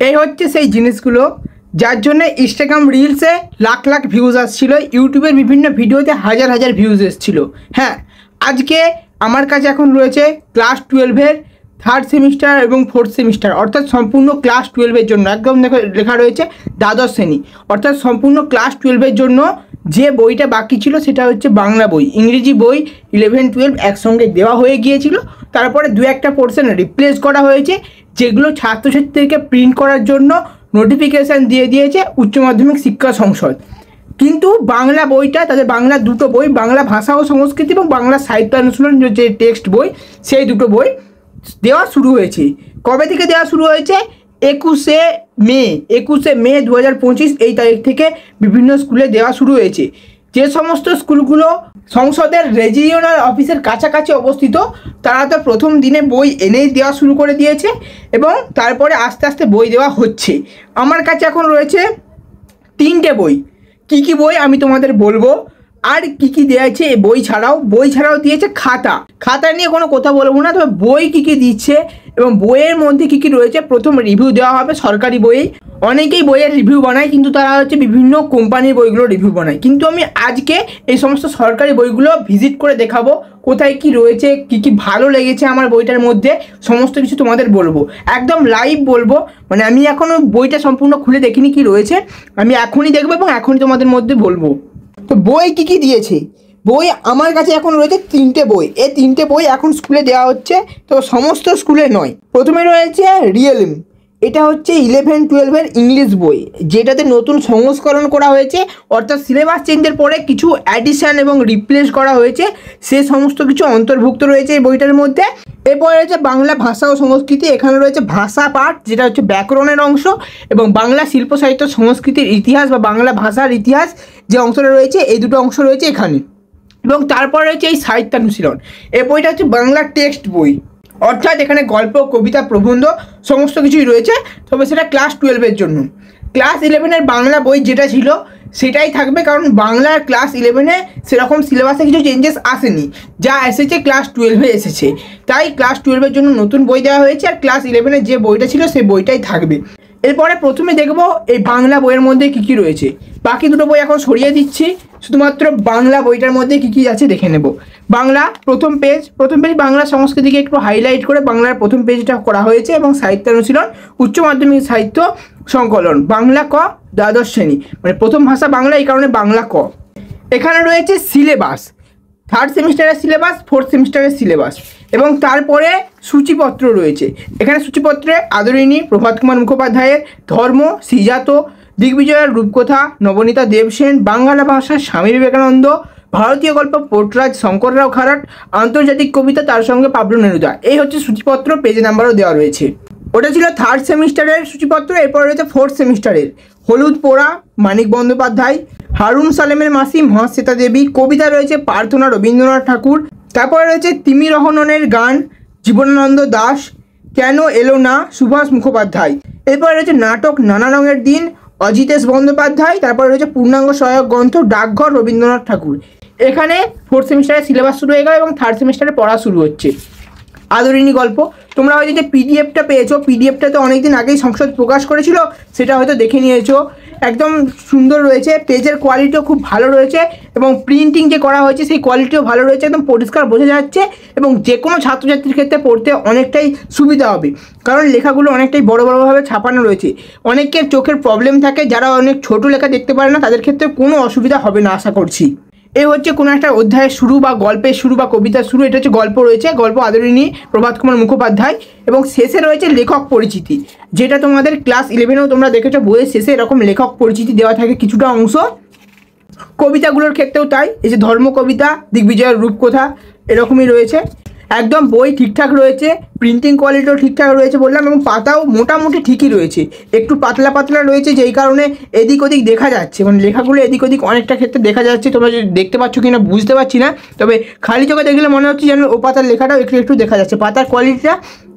এই হচ্ছে সেই জিনিসগুলো যার জন্য ইনস্টাগ্রাম রিলসে লাখ লাখ ভিউজ আসছিল, ইউটিউবের বিভিন্ন ভিডিওতে হাজার হাজার ভিউজ এসেছিলো। হ্যাঁ, আজকে আমার কাছে এখন রয়েছে ক্লাস 12-এর থার্ড সেমিস্টার এবং ফোর্থ সেমিস্টার, অর্থাৎ সম্পূর্ণ ক্লাস 12-এর জন্য একদম লেখা রয়েছে দ্বাদশ শ্রেণী, অর্থাৎ সম্পূর্ণ ক্লাস 12-এর জন্য যে বইটা বাকি ছিল সেটা হচ্ছে বাংলা বই। ইংরেজি বই 11-12 একসঙ্গে দেওয়া হয়ে গিয়েছিল, তারপরে দু একটা পোর্শন রিপ্লেস করা হয়েছে, যেগুলো ছাত্রছাত্রীদেরকে প্রিন্ট করার জন্য নোটিফিকেশান দিয়ে দিয়েছে উচ্চ মাধ্যমিক শিক্ষা সংসদ। কিন্তু বাংলা বইটা, তাদের বাংলা দুটো বই, বাংলা ভাষা ও সংস্কৃতি এবং বাংলা সাহিত্য অনুশীলন যে টেক্সট বই, সেই দুটো বই দেওয়া শুরু হয়েছে। কবে থেকে দেওয়া শুরু হয়েছে? 21শে মে 2025 এই তারিখ থেকে বিভিন্ন স্কুলে দেওয়া শুরু হয়েছে। যে সমস্ত স্কুলগুলো সংসদের রেজিওনাল অফিসের কাছাকাছি অবস্থিত তারা তো প্রথম দিনে বই এনেই দেওয়া শুরু করে দিয়েছে এবং তারপরে আস্তে আস্তে বই দেওয়া হচ্ছে। আমার কাছে এখন রয়েছে 3টে বই। কি কি বই আমি তোমাদের বলবো, আর কি কি দিয়েছে বই ছাড়াও দিয়েছে খাতা নিয়ে কোনো কথা বলবো না, তবে বই কি কি দিচ্ছে এবং বইয়ের মধ্যে কি কি রয়েছে প্রথম রিভিউ দেওয়া হবে সরকারি বই। অনেকেই বইয়ের রিভিউ বানায়, কিন্তু তারা হচ্ছে বিভিন্ন কোম্পানির বইগুলো রিভিউ বানায়, কিন্তু আমি আজকে এই সমস্ত সরকারি বইগুলো ভিজিট করে দেখাবো কোথায় কি রয়েছে, কি কি ভালো লেগেছে আমার বইটার মধ্যে, সমস্ত কিছু তোমাদের বলবো, একদম লাইভ বলবো। মানে আমি এখনও বইটা সম্পূর্ণ খুলে দেখিনি কি রয়েছে, আমি এখনই দেখবো এবং এখনই তোমাদের মধ্যে বলবো। তো বই কি কি দিয়েছে? বই আমার কাছে এখন রয়েছে 3টে বই। এই 3টে বই এখন স্কুলে দেওয়া হচ্ছে, তো সমস্ত স্কুলে নয়। প্রথমে রয়েছে রিয়েলিম, এটা হচ্ছে 11-12-এর ইংলিশ বই, যেটাতে নতুন সংস্করণ করা হয়েছে, অর্থাৎ সিলেবাস চেঞ্জের পরে কিছু অ্যাডিশন এবং রিপ্লেস করা হয়েছে, সে সমস্ত কিছু অন্তর্ভুক্ত রয়েছে এই বইটার মধ্যে। এরপরে রয়েছে বাংলা ভাষা ও সংস্কৃতি, এখানে রয়েছে ভাষা পাঠ যেটা হচ্ছে ব্যাকরণের অংশ, এবং বাংলা শিল্প সাহিত্য সংস্কৃতির ইতিহাস বা বাংলা ভাষার ইতিহাস যে অংশটা রয়েছে, এই দুটো অংশ রয়েছে এখানে। এবং তারপর রয়েছে এই সাহিত্যানুশীলন, এই বইটা হচ্ছে বাংলা টেক্সট বই, অর্থাৎ এখানে গল্প, কবিতা, প্রবন্ধ সমস্ত কিছুই রয়েছে, তবে সেটা ক্লাস 12-এর জন্য। ক্লাস 11-এর বাংলা বই যেটা ছিল সেটাই থাকবে, কারণ বাংলার ক্লাস 11-এ সেরকম সিলেবাসে কিছু চেঞ্জেস আসেনি, যা এসেছে ক্লাস 12-এ এসেছে, তাই ক্লাস 12-এর জন্য নতুন বই দেওয়া হয়েছে, আর ক্লাস 11-এর যে বইটা ছিল সেই বইটাই থাকবে। এরপরে প্রথমে দেখব এই বাংলা বইয়ের মধ্যে কী কী রয়েছে, বাকি দুটো বই এখন সরিয়ে দিচ্ছি, শুধুমাত্র বাংলা বইটার মধ্যে কী কী আছে দেখে নেব। বাংলা প্রথম পেজ বাংলা সংস্কৃতিকে একটু হাইলাইট করে বাংলার প্রথম পেজটা করা হয়েছে, এবং সাহিত্যানুশীলন উচ্চ মাধ্যমিক সাহিত্য সংকলন বাংলা ক দ্বাদশ শ্রেণী, মানে প্রথম ভাষা বাংলা, এই কারণে বাংলা ক। এখানে রয়েছে সিলেবাস, থার্ড সেমিস্টারের সিলেবাস, ফোর্থ সেমিস্টারের সিলেবাস, এবং তারপরে সূচিপত্র রয়েছে। এখানে সূচিপত্রে আদরিণী প্রভাত কুমার মুখোপাধ্যায়ের ধর্ম, শ্রীজাত, দিগ্বিজয়ের রূপকথা নবনীতা দেবসেন, বাংলা ভাষা স্বামী বিবেকানন্দ, ভারতীয় গল্প পোর্টরাজ শঙ্কররাও খারাট, আন্তর্জাতিক কবিতা তার সঙ্গে পাবলো নেরুদা, এই হচ্ছে সূচিপত্র, পেজ নাম্বারও দেওয়া রয়েছে। ওটা ছিল থার্ড সেমিস্টারের সূচিপত্র। এরপর রয়েছে ফোর্থ সেমিস্টারের হলুদ পোড়া মানিক বন্দ্যোপাধ্যায়, হারুন সালেমের মাসি মহাশ্বেতা দেবী, কবিতা রয়েছে প্রার্থনা রবীন্দ্রনাথ ঠাকুর, তারপরে রয়েছে তিমি রহমানের গান জীবনানন্দ দাশ, কেন এলো না সুভাষ মুখোপাধ্যায়, এরপরে রয়েছে নাটক নানা রঙের দিন অজিতেশ বন্দ্যোপাধ্যায়, তারপরে রয়েছে পূর্ণাঙ্গ সহায়ক গ্রন্থ ডাকঘর রবীন্দ্রনাথ ঠাকুর। এখানে ফোর্থ সেমিস্টারের সিলেবাস শুরু হয়ে গেল এবং থার্ড সেমিস্টারে পড়া শুরু হচ্ছে। আদরিণী গল্প, তোমরা হয়তো যে পিডিএফটা পেয়েছো, পিডিএফটা তো অনেকদিন আগেই সংসদ প্রকাশ করেছিল, সেটা হয়তো দেখে নিয়েছো, একদম সুন্দর রয়েছে, পেজের কোয়ালিটিও খুব ভালো রয়েছে, এবং প্রিন্টিং যে করা হয়েছে সেই কোয়ালিটিও ভালো রয়েছে, একদম পরিষ্কার বোঝা যাচ্ছে, এবং যে কোনো ছাত্রছাত্রীর ক্ষেত্রে পড়তে অনেকটাই সুবিধা হবে, কারণ লেখাগুলো অনেকটাই বড়োভাবে ছাপানো রয়েছে। অনেকের চোখের প্রবলেম থাকে, যারা অনেক ছোট লেখা দেখতে পারে না, তাদের ক্ষেত্রে কোনো অসুবিধা হবে না আশা করছি। এই হচ্ছে কোনো একটা অধ্যায়ের শুরু বা গল্পের শুরু বা কবিতার শুরু, এটা হচ্ছে গল্প রয়েছে, গল্প আদরিণী প্রভাত কুমার মুখোপাধ্যায়, এবং শেষে রয়েছে লেখক পরিচিতি, যেটা তোমাদের ক্লাস 11-এও তোমরা দেখেছো, বইয়ের শেষে এরকম লেখক পরিচিতি দেওয়া থাকে কিছুটা অংশ। কবিতাগুলোর ক্ষেত্রেও তাই, এই যে ধর্ম কবিতা, দিগ্বিজয়ের রূপকথা, এরকমই রয়েছে। একদম বই ঠিকঠাক রয়েছে, প্রিন্টিং কোয়ালিটিও ঠিকঠাক রয়েছে বললাম, এবং পাতাও মোটামুটি ঠিকই রয়েছে, একটু পাতলা রয়েছে, যেই কারণে এদিক ওদিক দেখা যাচ্ছে, মানে লেখাগুলো এদিক ওদিক অনেকটা ক্ষেত্রে দেখা যাচ্ছে, তোমরা যদি দেখতে পাচ্ছ কিনা বুঝতে পারছি না, তবে খালি চোখে দেখলে মনে হচ্ছে যেন ও পাতার লেখাটাও একটু দেখা যাচ্ছে। পাতার কোয়ালিটিটা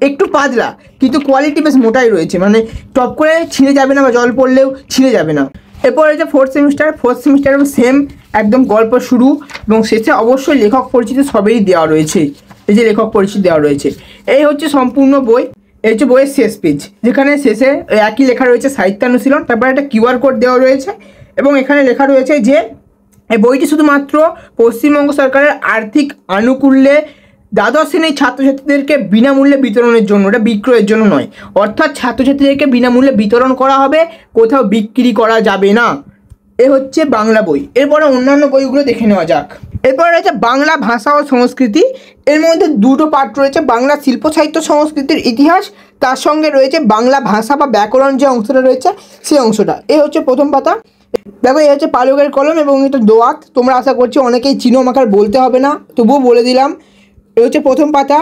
একটু পাতলা, কিন্তু কোয়ালিটি বেশ মোটাই রয়েছে, মানে টপ করে ছিঁড়ে যাবে না বা জল পড়লেও ছিঁড়ে যাবে না। এরপর রয়েছে ফোর্থ সেমিস্টার এবং সেম একদম গল্প শুরু এবং শেষে অবশ্যই লেখক পরিচিতি সবেই দেওয়া রয়েছে, এই যে লেখক পরিচিতি দেওয়া রয়েছে। এই হচ্ছে সম্পূর্ণ বই। এই হচ্ছে বইয়ের শেষ পেজ, যেখানে শেষে একই লেখা রয়েছে সাহিত্যানুশীলন, তারপরে একটা কিউআর কোড দেওয়া রয়েছে এবং এখানে লেখা রয়েছে যে এই বইটি শুধুমাত্র পশ্চিমবঙ্গ সরকারের আর্থিক আনুকূল্যে দ্বাদশ শ্রেণীর ছাত্রছাত্রীদেরকে বিনামূল্যে বিতরণের জন্য, এটা বিক্রয়ের জন্য নয়। অর্থাৎ ছাত্রছাত্রীদেরকে বিনামূল্যে বিতরণ করা হবে, কোথাও বিক্রি করা যাবে না। এ হচ্ছে বাংলা বই। এরপরে অন্যান্য বইগুলো দেখে নেওয়া যাক। এরপরে রয়েছে বাংলা ভাষা ও সংস্কৃতি। এর মধ্যে দুটো পার্ট রয়েছে, বাংলা শিল্প সাহিত্য সংস্কৃতির ইতিহাস, তার সঙ্গে রয়েছে বাংলা ভাষা বা ব্যাকরণ যে অংশটা রয়েছে সেই অংশটা। এ হচ্ছে প্রথম পাতা। দেখো এই হচ্ছে পালকের কলম এবং এটা দোয়াত। তোমরা আশা করছি অনেকেই চিনো, আমাকে আর বলতে হবে না, তবুও বলে দিলাম। এ হচ্ছে প্রথম পাতা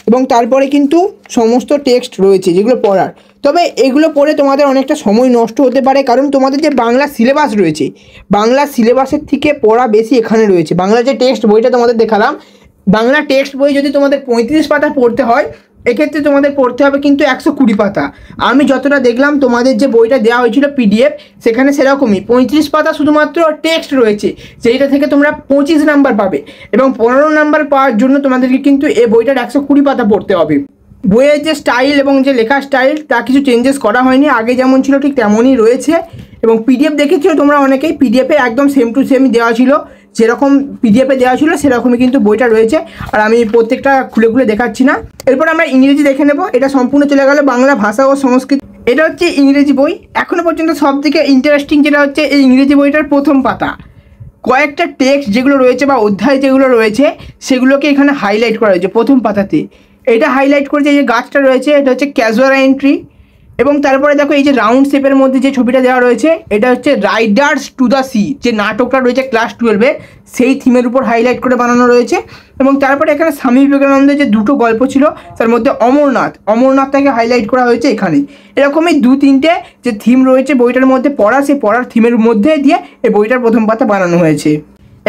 এবং তারপরে কিন্তু সমস্ত টেক্সট রয়েছে যেগুলো পড়ার। তবে এগুলো পড়ে তোমাদের অনেকটা সময় নষ্ট হতে পারে, কারণ তোমাদের যে বাংলা সিলেবাস রয়েছে, বাংলা সিলেবাসের থেকে পড়া বেশি এখানে রয়েছে। বাংলা যে টেক্সট বইটা তোমাদের দেখালাম, বাংলা টেক্সট বই যদি তোমাদের 35 পাতা পড়তে হয়, এক্ষেত্রে তোমাদের পড়তে হবে কিন্তু 120 পাতা। আমি যতটা দেখলাম তোমাদের যে বইটা দেওয়া হয়েছিল পিডিএফ, সেখানে সেরকমই 35 পাতা শুধুমাত্র টেক্সট রয়েছে, যেটা থেকে তোমরা 25 নাম্বার পাবে এবং 15 নাম্বার পাওয়ার জন্য তোমাদেরকে কিন্তু এই বইটার 120 পাতা পড়তে হবে। বইয়ের যে স্টাইল এবং যে লেখার স্টাইল তা কিছু চেঞ্জেস করা হয়নি, আগে যেমন ছিল ঠিক তেমনই রয়েছে। এবং পিডিএফ দেখেছিল তোমরা অনেকেই, পিডিএফে একদম সেম টু সেমই দেওয়া ছিল, যেরকম পিডিএফে দেওয়া ছিল সেরকমই কিন্তু বইটা রয়েছে। আর আমি প্রত্যেকটা খুলে খুলে দেখাচ্ছি না। এরপর আমরা ইংরেজি দেখে নেব। এটা সম্পূর্ণ চলে গেল বাংলা ভাষা ও সংস্কৃতি। এটা হচ্ছে ইংরেজি বই। এখনও পর্যন্ত সবথেকে ইন্টারেস্টিং যেটা হচ্ছে এই ইংরেজি বইটার প্রথম পাতা, কয়েকটা টেক্সট যেগুলো রয়েছে বা অধ্যায় যেগুলো রয়েছে সেগুলোকে এখানে হাইলাইট করা হয়েছে প্রথম পাতাতে। এটা হাইলাইট করেছে যে গাছটা রয়েছে, এটা হচ্ছে ক্যাজুয়াল এন্ট্রি। এবং তারপরে দেখো এই যে রাউন্ড শেপের মধ্যে যে ছবিটা দেওয়া রয়েছে, এটা হচ্ছে রাইডার্স টু দ্য সি, যে নাটকটা রয়েছে ক্লাস 12-এ, সেই থিমের উপর হাইলাইট করে বানানো রয়েছে। এবং তারপরে এখানে স্বামী বিবেকানন্দের যে দুটো গল্প ছিল তার মধ্যে অমরনাথটাকে হাইলাইট করা হয়েছে এখানে। এরকমই 2-3টে যে থিম রয়েছে বইটার মধ্যে পড়া, সেই পড়ার থিমের মধ্যে দিয়ে এই বইটার প্রথম পাতা বানানো হয়েছে।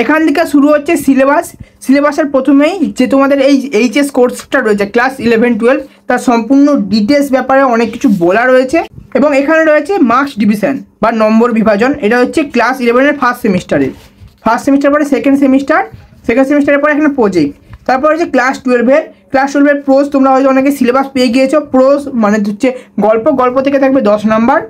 এখান থেকে শুরু হচ্ছে সিলেবাস। সিলেবাসের প্রথমেই যে তোমাদের এই এইচএস কোর্সটা রয়েছে ক্লাস 11-12, তার সম্পূর্ণ ডিটেলস ব্যাপারে অনেক কিছু বলা রয়েছে। এবং এখানে রয়েছে মার্কস ডিভিশন বা নম্বর বিভাজন। এটা হচ্ছে ক্লাস 11-এর ফার্স্ট সেমিস্টার পরে সেকেন্ড সেমিস্টারের পরে এখানে প্রজেক্ট। তারপর হচ্ছে ক্লাস 12-এর প্রোজ। তোমরা হয়তো অনেকে সিলেবাস পেয়ে গিয়েছো। প্রোজ মানে হচ্ছে গল্প থেকে থাকবে 10 নাম্বার,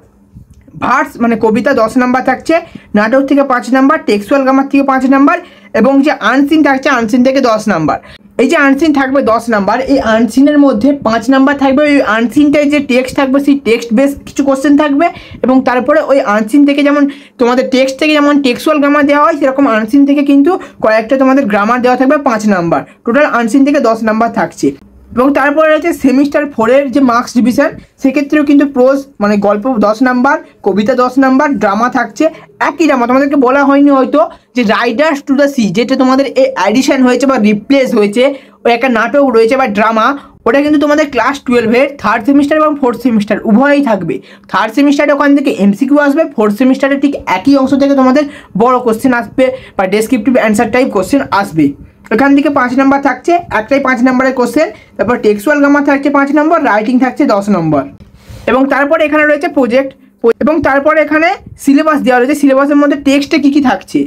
ভার্স মানে কবিতা 10 নাম্বার থাকছে, নাটক থেকে 5 নাম্বার, টেক্সচুয়াল গ্রামার থেকে 5 নাম্বার এবং যে আনসিন থাকছে আনসিন থেকে 10 নাম্বার। এই যে আনসিন থাকবে 10 নাম্বার, এই আনসিনের মধ্যে 5 নাম্বার থাকবে ওই আনসিনটায় যে টেক্সট থাকবে সেই টেক্সট বেস কিছু কোশ্চেন থাকবে। এবং তারপরে ওই আনসিন থেকে যেমন তোমাদের টেক্সট থেকে যেমন টেক্সচুয়াল গ্রামার দেওয়া হয়, সেরকম আনসিন থেকে কিন্তু কয়েকটা তোমাদের গ্রামার দেওয়া থাকবে 5 নাম্বার। টোটাল আনসিন থেকে 10 নাম্বার থাকছে। এবং তারপরে রয়েছে সেমিস্টার 4-এর যে মার্কস ডিভিশন, সেক্ষেত্রেও কিন্তু প্রোজ মানে গল্প 10 নাম্বার, কবিতা 10 নাম্বার, ড্রামা থাকছে একই ড্রামা। তোমাদেরকে বলা হয়নি হয়তো যে রাইডার্স টু দ্য সি, যেটা তোমাদের এই অ্যাডিশন হয়েছে বা রিপ্লেস হয়েছে, ওই একটা নাটক রয়েছে বা ড্রামা, ওটা কিন্তু তোমাদের ক্লাস 12-এর থার্ড সেমিস্টার এবং ফোর্থ সেমিস্টার উভয়ই থাকবে। থার্ড সেমিস্টারে ওখান থেকে এমসিকিউ আসবে, ফোর্থ সেমিস্টারে ঠিক একই অংশ থেকে তোমাদের বড় কোশ্চেন আসবে বা ডেসক্রিপটিভ অ্যান্সার টাইপ কোশ্চেন আসবে। এখান থেকে 5 নাম্বার থাকছে, একটাই 5 নাম্বারের কোশ্চেন। তারপর টেক্সচুয়াল গ্রামার থাকছে 5 নম্বর, রাইটিং থাকছে 10 নম্বর। এবং তারপরে এখানে রয়েছে প্রজেক্ট। এবং তারপরে এখানে সিলেবাস দেওয়া রয়েছে। সিলেবাসের মধ্যে টেক্সটে কী কী থাকছে,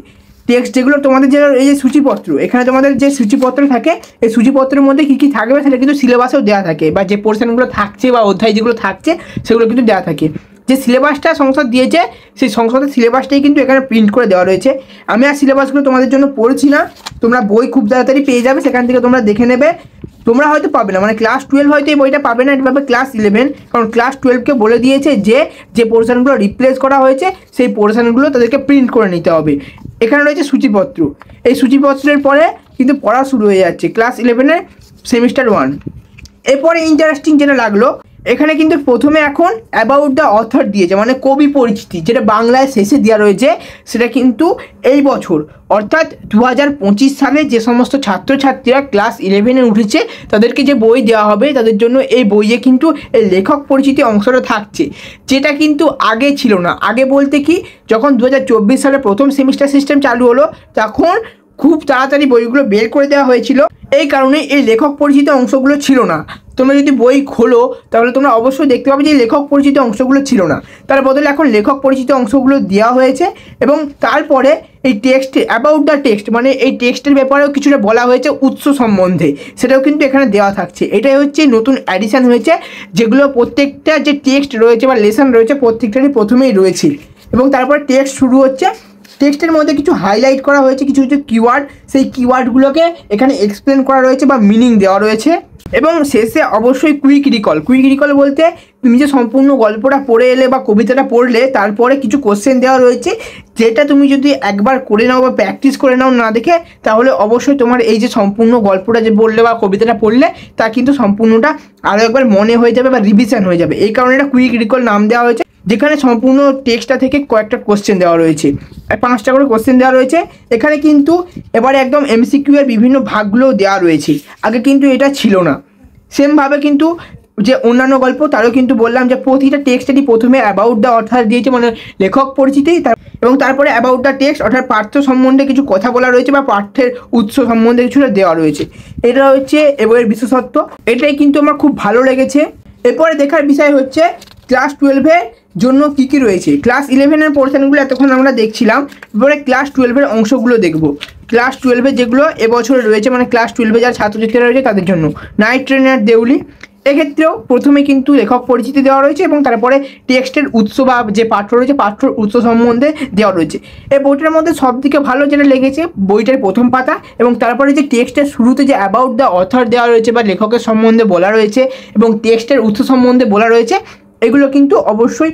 টেক্সট যেগুলো তোমাদের যে এই যে সূচিপত্র, এখানে তোমাদের যে সূচিপত্র থাকে, এই সূচিপত্রের মধ্যে কী কী থাকবে সেটা কিন্তু সিলেবাসেও দেওয়া থাকে, বা যে পোর্শনগুলো থাকছে বা অধ্যায় যেগুলো থাকছে সেগুলো কিন্তু দেওয়া থাকে। যে সিলেবাসটা সংসদ দিয়েছে সেই সংসদের সিলেবাসটাই কিন্তু এখানে প্রিন্ট করে দেওয়া রয়েছে। আমি আর সিলেবাসগুলো তোমাদের জন্য পড়ছি না, তোমরা বই খুব তাড়াতাড়ি পেয়ে যাবে, সেখান থেকে তোমরা দেখে নেবে। তোমরা হয়তো পাবে না, মানে ক্লাস 12 হয়তো এই বইটা পাবে না, এটা পাবে ক্লাস 11, কারণ ক্লাস 12কে বলে দিয়েছে যে পোর্শনগুলো রিপ্লেস করা হয়েছে সেই পোর্শনগুলো তাদেরকে প্রিন্ট করে নিতে হবে। এখানে রয়েছে সূচিপত্র। এই সূচিপত্রের পরে কিন্তু পড়া শুরু হয়ে যাচ্ছে ক্লাস 11-এর সেমিস্টার 1। এরপরে ইন্টারেস্টিং যেটা লাগলো, এখানে কিন্তু প্রথমে এখন অ্যাবাউট দ্য অথর দিয়েছে, মানে কবি পরিচিতি, যেটা বাংলায় শেষে দেওয়া রয়েছে। সেটা কিন্তু এই বছর অর্থাৎ 2025 সালে যে সমস্ত ছাত্রছাত্রীরা ক্লাস 11-এ উঠেছে তাদেরকে যে বই দেওয়া হবে তাদের জন্য এই বইয়ে কিন্তু এই লেখক পরিচিতি অংশটা থাকছে, যেটা কিন্তু আগে ছিল না। আগে বলতে কি, যখন 2024 সালে প্রথম সেমিস্টার সিস্টেম চালু হলো তখন খুব তাড়াতাড়ি বইগুলো বের করে দেওয়া হয়েছিল, এই কারণে এই লেখক পরিচিত অংশগুলো ছিল না। তোমরা যদি বই খোলো তাহলে তোমরা অবশ্যই দেখতে পাবে যে লেখক পরিচিত অংশগুলো ছিল না, তার বদলে এখন লেখক পরিচিত অংশগুলো দেওয়া হয়েছে। এবং তারপরে এই টেক্সট অ্যাবাউট দ্য টেক্সট মানে এই টেক্সটের ব্যাপারেও কিছুটা বলা হয়েছে উৎস সম্বন্ধে, সেটাও কিন্তু এখানে দেওয়া থাকছে। এটাই হচ্ছে নতুন অ্যাডিশান হয়েছে, যেগুলো প্রত্যেকটা যে টেক্সট রয়েছে বা লেসন রয়েছে প্রত্যেকটারই প্রথমেই রয়েছে। এবং তারপর টেক্সট শুরু হচ্ছে, টেক্সটের মধ্যে কিছু হাইলাইট করা হয়েছে, কিছু কিছু কিওয়ার্ড, সেই কিওয়ার্ডগুলোকে এখানে এক্সপ্লেন করা রয়েছে বা মিনিং দেওয়া রয়েছে। এবং শেষে অবশ্যই কুইক রিকল বলতে তুমি যে সম্পূর্ণ গল্পটা পড়ে এলে বা কবিতাটা পড়লে তারপরে কিছু কোশ্চেন দেওয়া রয়েছে, যেটা তুমি যদি একবার করে নাও বা প্র্যাকটিস করে নাও না দেখে, তাহলে অবশ্যই তোমার এই যে সম্পূর্ণ গল্পটা যে বললে বা কবিতাটা পড়লে তা কিন্তু সম্পূর্ণটা আরও একবার মনে হয়ে যাবে বা রিভিশন হয়ে যাবে। এই কারণে এটা কুইক রিকল নাম দেওয়া হয়েছে, যেখানে সম্পূর্ণ টেক্সটটা থেকে কয়েকটা কোশ্চেন দেওয়া রয়েছে, 5টা করে কোশ্চেন দেওয়া রয়েছে। এখানে কিন্তু এবারে একদম এমসিকিউ এর বিভিন্ন ভাগগুলোও দেওয়া রয়েছে, আগে কিন্তু এটা ছিল না। সেমভাবে কিন্তু যে অন্যান্য গল্প তারও কিন্তু বললাম যে প্রতিটা টেক্সটেরই প্রথমে অ্যাবাউট দ্য অথার দিয়েছে, মানে লেখক পরিচিতি, এবং তারপরে অ্যাবাউট দ্য টেক্সট অর্থাৎ পাঠ্য সম্বন্ধে কিছু কথা বলা রয়েছে বা পাঠ্যের উৎস সম্বন্ধে কিছুটা দেওয়া রয়েছে। এটা হচ্ছে এ বইয়ের বিশেষত্ব, এটাই কিন্তু আমার খুব ভালো লেগেছে। এরপরে দেখার বিষয় হচ্ছে ক্লাস 12-এর জন্য কী কী রয়েছে। ক্লাস 11-এর পোর্শনগুলো এতক্ষণ আমরা দেখছিলাম, এবারে ক্লাস 12-এর অংশগুলো দেখব। ক্লাস 12-এ যেগুলো এবছরে রয়েছে, মানে ক্লাস 12-এ যারা ছাত্রছাত্রীরা রয়েছে তাদের জন্য নাইট ট্রেনার দেউলি, এক্ষেত্রেও প্রথমে কিন্তু লেখক পরিচিতি দেওয়া রয়েছে এবং তারপরে টেক্সটের উৎস বা যে পাঠ্য রয়েছে পাঠ্যর উৎস সম্বন্ধে দেওয়া রয়েছে। এই বইটার মধ্যে সবথেকে ভালো যেটা লেগেছে বইটার প্রথম পাতা এবং তারপরে যে টেক্সটের শুরুতে যে অ্যাবাউট দ্য অথর দেওয়া রয়েছে বা লেখকের সম্বন্ধে বলা রয়েছে এবং টেক্সটের উৎস সম্বন্ধে বলা রয়েছে, এগুলো কিন্তু অবশ্যই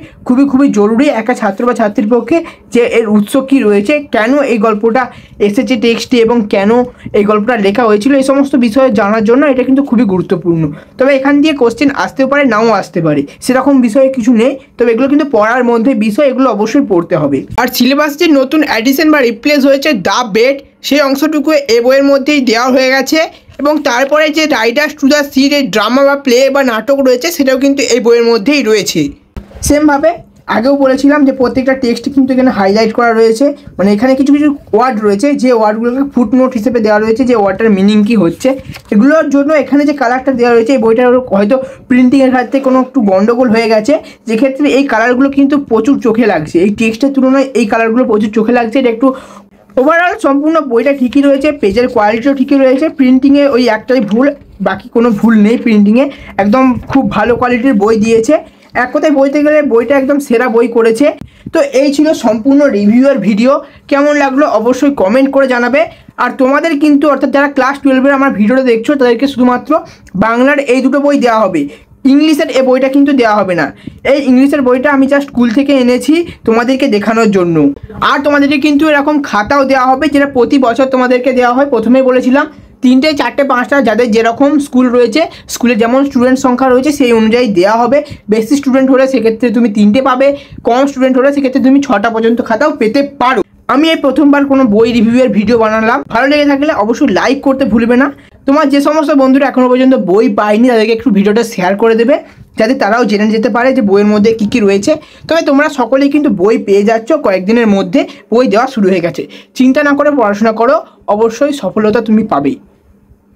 খুবই জরুরি একটা ছাত্র বা ছাত্রীর পক্ষে, যে এর উৎস কী রয়েছে, কেন এই গল্পটা এসেছে টেক্সটে এবং কেন এই গল্পটা লেখা হয়েছিল, এই সমস্ত বিষয়ে জানার জন্য এটা কিন্তু খুবই গুরুত্বপূর্ণ। তবে এখান দিয়ে কোশ্চেন আসতেও পারে, নাও আসতে পারে, সেরকম বিষয়ে কিছু নেই, তবে এগুলো কিন্তু পড়ার মধ্যে বিষয়, এগুলো অবশ্যই পড়তে হবে। আর সিলেবাস যে নতুন অ্যাডিশন বা রিপ্লেস হয়েছে দ্য বেড, সেই অংশটুকু এ বইয়ের মধ্যেই দেওয়া হয়ে গেছে। এবং তারপরে যে রাইডার্স টু দ্য সি এর ড্রামা বা প্লে বা নাটক রয়েছে সেটাও কিন্তু এই বইয়ের মধ্যেই রয়েছে। সেমভাবে আগেও বলেছিলাম যে প্রত্যেকটা টেক্সট কিন্তু এখানে হাইলাইট করা রয়েছে, মানে এখানে কিছু কিছু ওয়ার্ড রয়েছে যে ওয়ার্ডগুলোকে ফুটনোট হিসেবে দেওয়া রয়েছে, যে ওয়ার্ডটার মিনিং কী হচ্ছে। এগুলোর জন্য এখানে যে কালারটা দেওয়া রয়েছে এই বইটার হয়তো প্রিন্টিংয়ের ক্ষেত্রে কোনো একটু গন্ডগোল হয়ে গেছে, যেক্ষেত্রে এই কালারগুলো কিন্তু প্রচুর চোখে লাগছে, এই টেক্সটের তুলনায় এই কালারগুলো প্রচুর চোখে লাগছে। এটা একটু ওভারঅল সম্পূর্ণ বইটা ঠিকই রয়েছে, পেজের কোয়ালিটিও ঠিকই রয়েছে, প্রিন্টিংয়ে ওই একটাই ভুল, বাকি কোনো ভুল নেই প্রিন্টিংয়ে, একদম খুব ভালো কোয়ালিটির বই দিয়েছে। এক কথায় বলতে গেলে বইটা একদম সেরা বই করেছে। তো এই ছিল সম্পূর্ণ রিভিউয়ের ভিডিও, কেমন লাগলো অবশ্যই কমেন্ট করে জানাবে। আর তোমাদের কিন্তু অর্থাৎ যারা ক্লাস 12-এর আমার ভিডিওটা দেখছো তাদেরকে শুধুমাত্র বাংলার এই দুটো বই দেওয়া হবে, ইংলিশের এই বইটা কিন্তু দেওয়া হবে না। এই ইংলিশের বইটা আমি জাস্ট স্কুল থেকে এনেছি তোমাদেরকে দেখানোর জন্য। আর তোমাদেরকে কিন্তু এরকম খাতাও দেওয়া হবে, যেটা প্রতি বছর তোমাদেরকে দেওয়া হয়। প্রথমেই বলেছিলাম 3টে 4টে 5টা যাদের যেরকম স্কুল রয়েছে, স্কুলে যেমন স্টুডেন্ট সংখ্যা রয়েছে সেই অনুযায়ী দেওয়া হবে। বেশি স্টুডেন্ট হলে সেক্ষেত্রে তুমি 3টে পাবে, কম স্টুডেন্ট হলে সেক্ষেত্রে তুমি 6টা পর্যন্ত খাতাও পেতে পারো। আমি এই প্রথমবার কোনো বই রিভিউয়ের ভিডিও বানালাম, ভালো লেগে থাকলে অবশ্যই লাইক করতে ভুলবে না। তোমার যে সমস্ত বন্ধুরা এখনও পর্যন্ত বই পায়নি তাদেরকে একটু ভিডিওটা শেয়ার করে দেবে, যাতে তারাও জেনে যেতে পারে যে বইয়ের মধ্যে কী কী রয়েছে। তবে তোমরা সকলেই কিন্তু বই পেয়ে যাচ্ছ, কয়েকদিনের মধ্যে বই দেওয়া শুরু হয়ে গেছে। চিন্তা না করে পড়াশোনা করো, অবশ্যই সফলতা তুমি পাবেই।